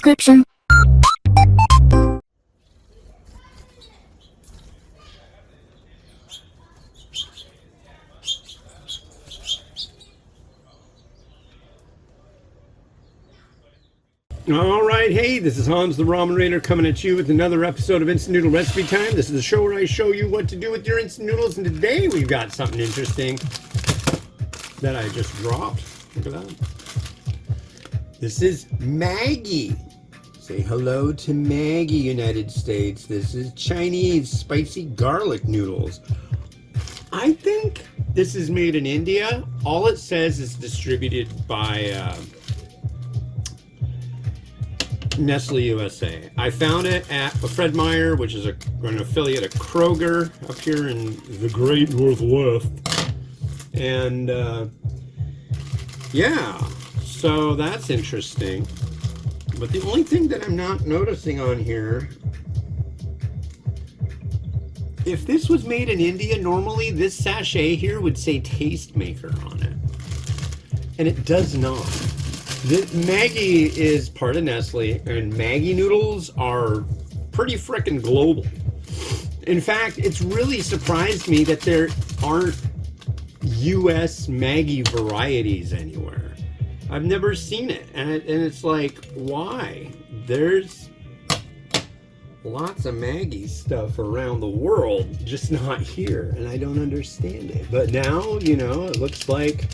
description. Alright, hey, this is Hans the Ramen Raider coming at you with another episode of Instant Noodle Recipe Time. This is the show where I show you what to do with your instant noodles, and today we've got something interesting that I just dropped. Look at that. This is Maggi. Say hello to Maggi, United States. This is Chinese spicy garlic noodles. I think this is made in India. All it says is distributed by Nestle USA. I found it at a Fred Meyer, which is an affiliate of Kroger up here in the Great Northwest. And yeah, so that's interesting. But the only thing that I'm not noticing on here, if this was made in India, normally this sachet here would say Tastemaker on it. And it does not. Maggi is part of Nestle, and Maggi noodles are pretty frickin' global. In fact, it's really surprised me that there aren't US Maggi varieties anywhere. I've never seen it, and it's like, why? There's lots of Maggi stuff around the world, just not here, and I don't understand it. But now, you know, it looks like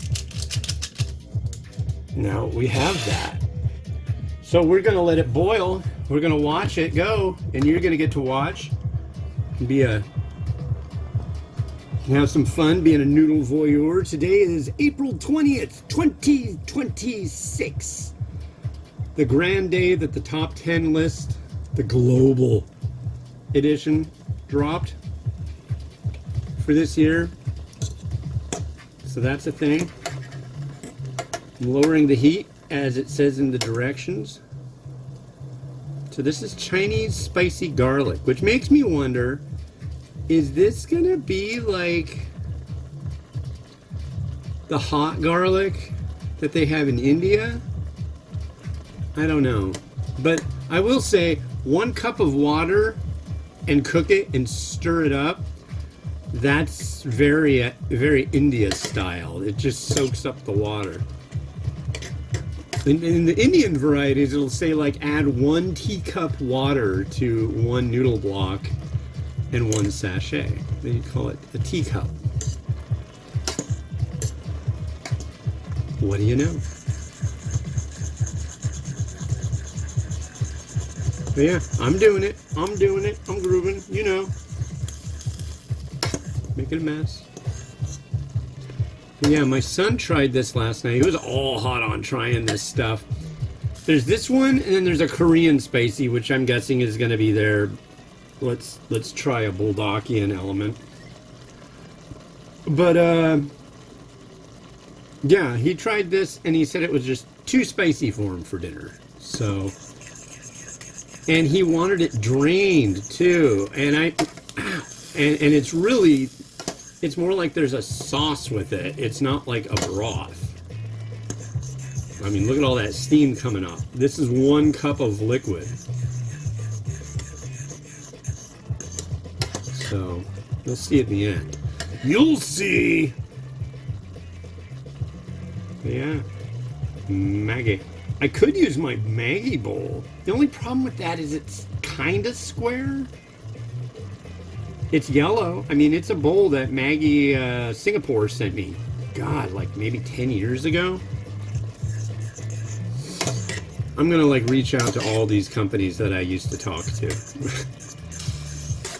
now we have that. So we're gonna let it boil. We're gonna watch it go, and you're gonna get to watch and have some fun being a noodle voyeur. Today is April 20th, 2026. The grand day that the top 10 list, the global edition, dropped for this year. So that's a thing. I'm lowering the heat as it says in the directions. So this is Chinese spicy garlic, which makes me wonder, is this gonna be like the hot garlic that they have in India? I don't know. But I will say 1 cup of water and cook it and stir it up. That's very, very India style. It just soaks up the water. In the Indian varieties, it'll say like add 1 teacup water to 1 noodle block and 1 sachet. Then you call it a teacup. What do you know? But yeah, I'm doing it. I'm grooving, you know. Making a mess. Yeah, my son tried this last night. He was all hot on trying this stuff. There's this one, and then there's a Korean spicy, which I'm guessing is going to be their let's try a Bulldogian element. But yeah, he tried this, and he said it was just too spicy for him for dinner. So, and he wanted it drained too, and it's really. It's more like there's a sauce with it. It's not like a broth. I mean, look at all that steam coming up. This is 1 cup of liquid. So, we'll see at the end. You'll see! Yeah. Maggi. I could use my Maggi bowl. The only problem with that is it's kind of square. It's yellow. I mean, it's a bowl that Maggi Singapore sent me. God, like maybe 10 years ago. I'm gonna like reach out to all these companies that I used to talk to.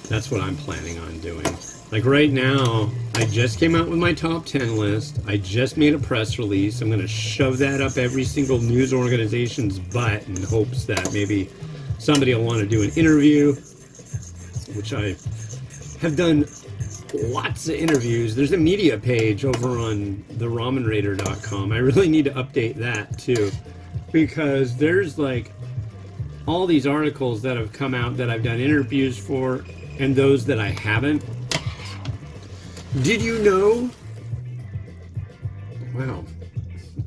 That's what I'm planning on doing. Like right now, I just came out with my top 10 list. I just made a press release. I'm gonna shove that up every single news organization's butt in hopes that maybe somebody will want to do an interview, which I have done lots of interviews. There's a media page over on theramenraider.com. I really need to update that too, because there's like all these articles that have come out that I've done interviews for, and those that I haven't. Did you know? Wow,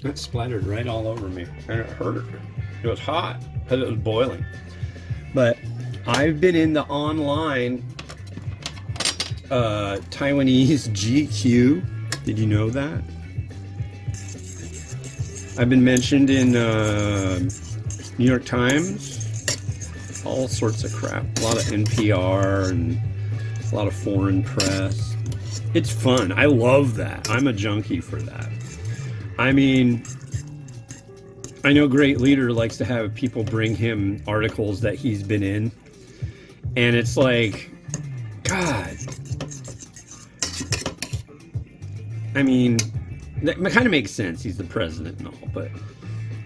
that splattered right all over me, and it hurt. It was hot. because it was boiling. But I've been in the online Taiwanese GQ. Did you know that? I've been mentioned in New York Times, all sorts of crap. A lot of NPR and a lot of foreign press. It's fun. I love that. I'm a junkie for that. I mean, I know Great Leader likes to have people bring him articles that he's been in. And it's like, God. I mean, that kind of makes sense. He's the president and all, but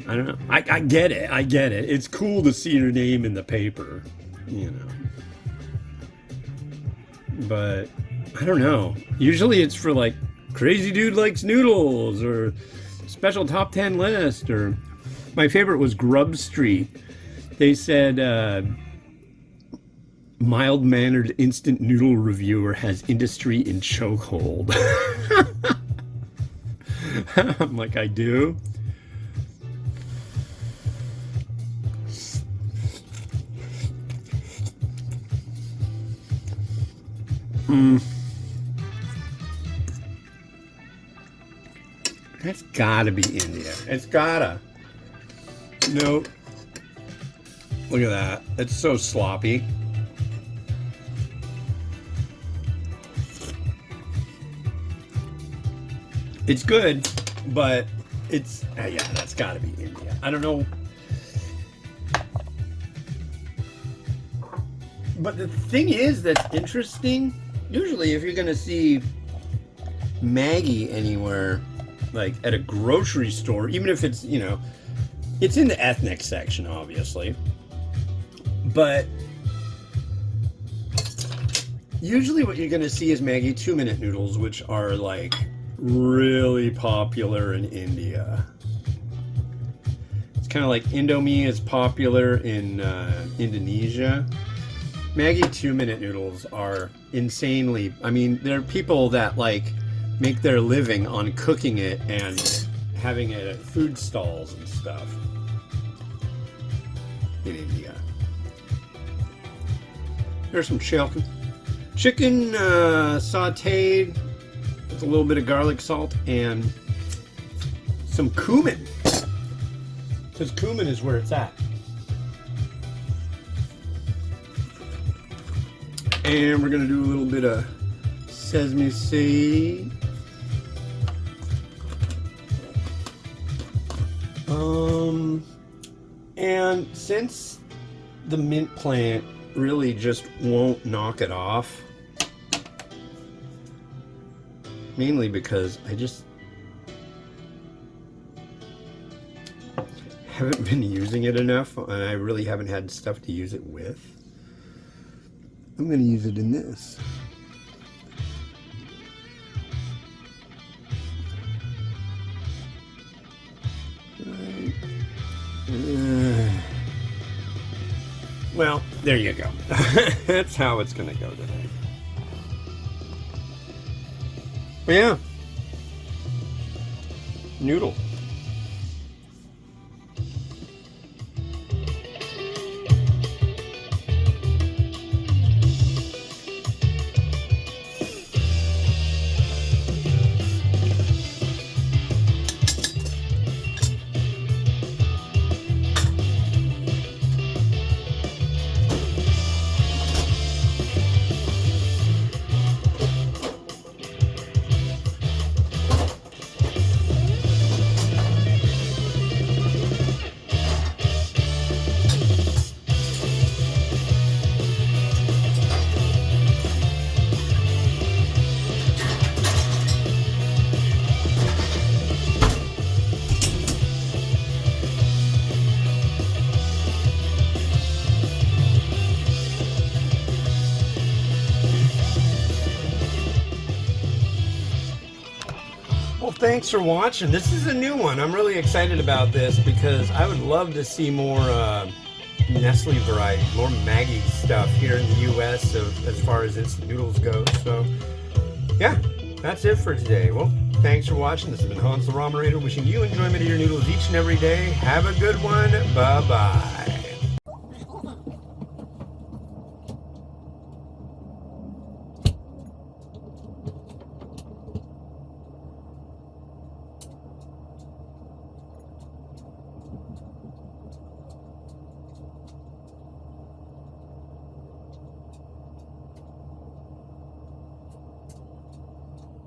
I don't know. I get it. I get it. It's cool to see your name in the paper, you know. But I don't know. Usually it's for like crazy dude likes noodles or special top 10 list, or my favorite was Grub Street. They said mild-mannered instant noodle reviewer has industry in chokehold. I'm like, I do? That's gotta be India. It's gotta. No. Look at that. It's so sloppy. It's good, but it's yeah, that's gotta be India. I don't know. But the thing is that's interesting, usually if you're gonna see Maggi anywhere, like at a grocery store, even if it's, you know, it's in the ethnic section, obviously, but usually what you're gonna see is Maggi 2-minute noodles, which are like really popular in India. It's kind of like Indomie is popular in Indonesia. Maggi 2-minute noodles are insanely, I mean, there are people that like make their living on cooking it and having it at food stalls and stuff in India. There's some chicken sauteed with a little bit of garlic salt and some cumin, because cumin is where it's at. And we're gonna do a little bit of sesame seed. And since the mint plant really just won't knock it off, mainly because I just haven't been using it enough, and I really haven't had stuff to use it with, I'm going to use it in this. Well, there you go. That's how it's going to go today. But yeah. Noodle. Well, thanks for watching. This is a new one. I'm really excited about this because I would love to see more Nestle variety, more Maggi stuff here in the U.S. as far as instant noodles go. So, yeah, that's it for today. Well, thanks for watching. This has been Hans the Ramen Raider, wishing you enjoyment of your noodles each and every day. Have a good one. Bye-bye.